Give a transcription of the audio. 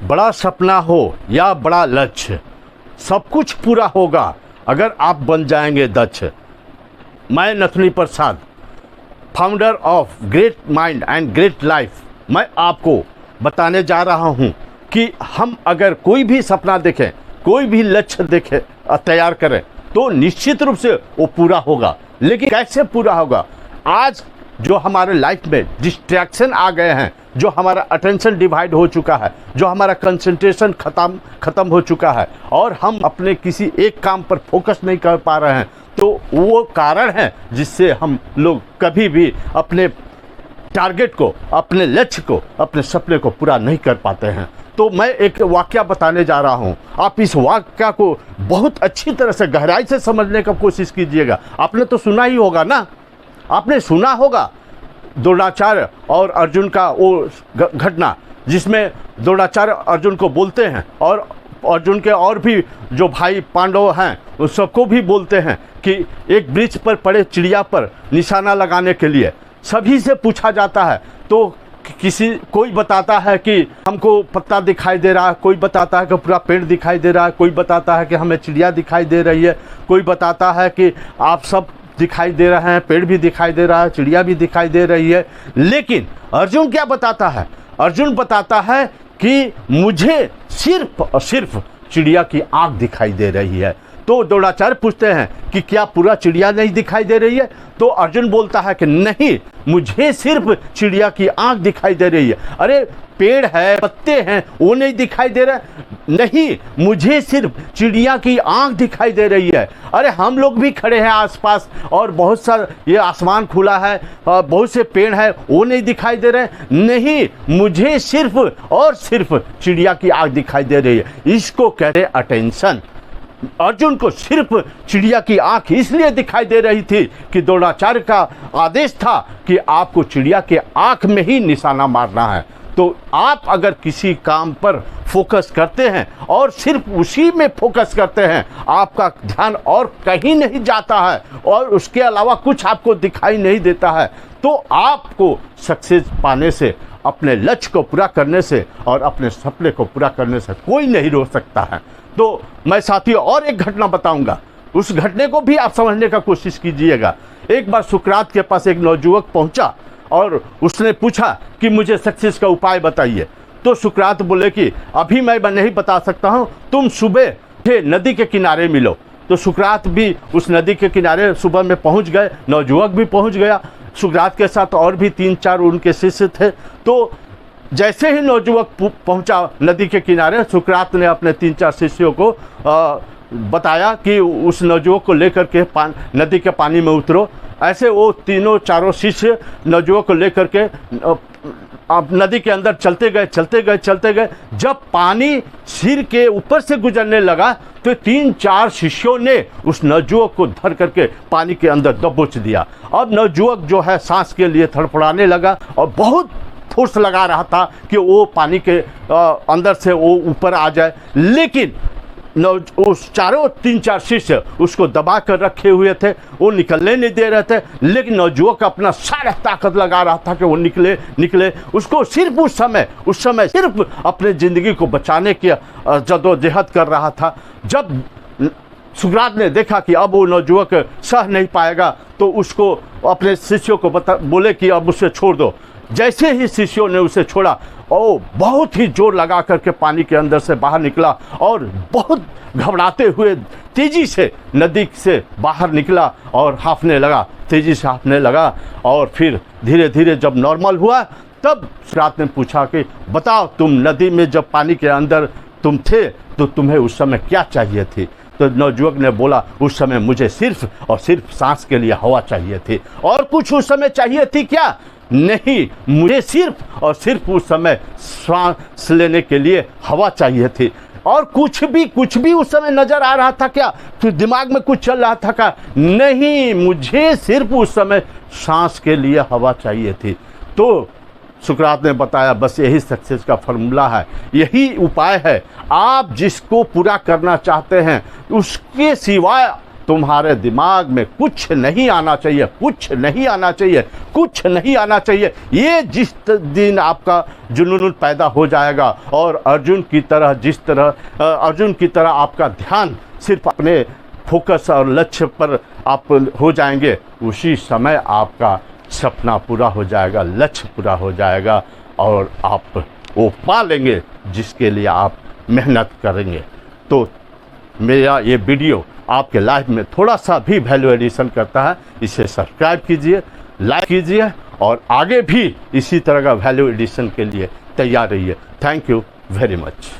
बड़ा सपना हो या बड़ा लक्ष्य, सब कुछ पूरा होगा अगर आप बन जाएंगे दक्ष। मैं Nathuni Prasad, founder of great mind and great life, मैं आपको बताने जा रहा हूं कि हम अगर कोई भी सपना देखें, कोई भी लक्ष्य देखें, तैयार करें तो निश्चित रूप से वो पूरा होगा। लेकिन कैसे पूरा होगा? आज जो हमारे लाइफ में डिस्ट्रैक्शन आ गए हैं, जो हमारा अटेंशन डिवाइड हो चुका है, जो हमारा कंसंट्रेशन खत्म हो चुका है और हम अपने किसी एक काम पर फोकस नहीं कर पा रहे हैं, तो वो कारण है जिससे हम लोग कभी भी अपने टारगेट को, अपने लक्ष्य को, अपने सपने को पूरा नहीं कर पाते हैं। तो मैं एक वाकया बताने जा रहा हूं, आप इस वाकया को बहुत अच्छी तरह से गहराई से समझने का कोशिश कीजिएगा। आपने तो सुना ही होगा ना, आपने सुना होगा द्रोणाचार्य और अर्जुन का वो घटना, जिसमें द्रोणाचार्य अर्जुन को बोलते हैं और अर्जुन के और भी जो भाई पांडव हैं उन सबको भी बोलते हैं कि एक वृक्ष पर पड़े चिड़िया पर निशाना लगाने के लिए सभी से पूछा जाता है, तो कोई बताता है कि हमको पत्ता दिखाई दे रहा है, कोई बताता है कि पूरा पेड़ दिखाई दे रहा है, कोई बताता है कि हमें चिड़िया दिखाई दे रही है, कोई बताता है कि आप सब दिखाई दे रहे हैं, पेड़ भी दिखाई दे रहा है, चिड़िया भी दिखाई दे रही है। लेकिन अर्जुन क्या बताता है? अर्जुन बताता है कि मुझे सिर्फ और सिर्फ चिड़िया की आँख दिखाई दे रही है। तो द्रोणाचार्य पूछते हैं कि क्या पूरा चिड़िया नहीं दिखाई दे रही है? तो अर्जुन बोलता है कि नहीं, मुझे सिर्फ चिड़िया की आंख दिखाई दे रही है। अरे पेड़ है, पत्ते हैं, वो नहीं दिखाई दे रहे? नहीं, मुझे सिर्फ चिड़िया की आंख दिखाई दे रही है। अरे हम लोग भी खड़े हैं आसपास और बहुत सा ये आसमान खुला है, बहुत से पेड़ है, वो नहीं दिखाई दे रहे? नहीं, मुझे सिर्फ और सिर्फ चिड़िया की आंख दिखाई दे रही है। इसको कहते हैं अटेंशन। अर्जुन को सिर्फ चिड़िया की आंख इसलिए दिखाई दे रही थी कि द्रोणाचार्य का आदेश था कि आपको चिड़िया के आंख में ही निशाना मारना है। तो आप अगर किसी काम पर फोकस करते हैं और सिर्फ उसी में फोकस करते हैं, आपका ध्यान और कहीं नहीं जाता है और उसके अलावा कुछ आपको दिखाई नहीं देता है, तो आपको सक्सेस पाने से, अपने लक्ष्य को पूरा करने से और अपने सपने को पूरा करने से कोई नहीं रोक सकता है। तो मैं साथियों और एक घटना बताऊंगा, उस घटने को भी आप समझने का कोशिश कीजिएगा। एक बार सुकरात के पास एक नौजुवक पहुंचा और उसने पूछा कि मुझे सक्सेस का उपाय बताइए। तो सुकरात बोले कि अभी मैं नहीं बता सकता हूं, तुम सुबह नदी के किनारे मिलो। तो सुकरात भी उस नदी के किनारे सुबह में पहुंच गए, नौजुवक भी पहुंच गया, सुकरात के साथ और भी 3-4 उनके शिष्य थे। तो जैसे ही नौजुवक पहुंचा नदी के किनारे, सुकरात ने अपने 3-4 शिष्यों को बताया कि उस नौजुवक को लेकर के नदी के पानी में उतरो। ऐसे वो 3-4 शिष्य नौजुवक को लेकर के नदी के अंदर चलते गए। जब पानी सिर के ऊपर से गुजरने लगा तो 3-4 शिष्यों ने उस नौजुवक को धर करके पानी के अंदर दबोच दिया। अब नौजुवक जो है सांस के लिए तड़फड़ाने लगा और बहुत फोर्स लगा रहा था कि वो पानी के अंदर से वो ऊपर आ जाए, लेकिन उस 3-4 शिष्य उसको दबा कर रखे हुए थे, वो निकलने नहीं दे रहे थे। लेकिन नौजुवक अपना सारा ताकत लगा रहा था कि वो निकले। उसको सिर्फ उस समय सिर्फ अपने ज़िंदगी को बचाने की जद्दोजहद कर रहा था। जब सुकरात ने देखा कि अब वो नौजुवक सह नहीं पाएगा, तो उसको अपने शिष्यों को बोले कि अब उसे छोड़ दो। जैसे ही शिष्यों ने उसे छोड़ा, वो बहुत ही जोर लगा करके पानी के अंदर से बाहर निकला और बहुत घबराते हुए तेजी से नदी से बाहर निकला और तेजी से हाँफने लगा। और फिर धीरे धीरे जब नॉर्मल हुआ, तब सुकरात ने पूछा कि बताओ, तुम नदी में जब पानी के अंदर तुम थे तो तुम्हें उस समय क्या चाहिए थी? तो नौजुवक ने बोला, उस समय मुझे सिर्फ और सिर्फ सांस के लिए हवा चाहिए थी, और कुछ उस समय चाहिए थी क्या? नहीं, मुझे सिर्फ और सिर्फ उस समय सांस लेने के लिए हवा चाहिए थी। और कुछ भी उस समय नजर आ रहा था क्या? तो दिमाग में कुछ चल रहा था क्या? नहीं, मुझे सिर्फ उस समय सांस के लिए हवा चाहिए थी। तो सुकरात ने बताया, बस यही सक्सेस का फॉर्मूला है, यही उपाय है। आप जिसको पूरा करना चाहते हैं उसके सिवाय तुम्हारे दिमाग में कुछ नहीं आना चाहिए, कुछ नहीं आना चाहिए। ये जिस दिन आपका जुनून पैदा हो जाएगा और अर्जुन की तरह आपका ध्यान सिर्फ अपने फोकस और लक्ष्य पर आप हो जाएंगे, उसी समय आपका सपना पूरा हो जाएगा, लक्ष्य पूरा हो जाएगा और आप वो पा लेंगे जिसके लिए आप मेहनत करेंगे। तो मेरा ये वीडियो आपके लाइफ में थोड़ा सा भी वैल्यू एडिशन करता है, इसे सब्सक्राइब कीजिए, लाइक कीजिए और आगे भी इसी तरह का वैल्यू एडिशन के लिए तैयार रहिए। Thank you very much.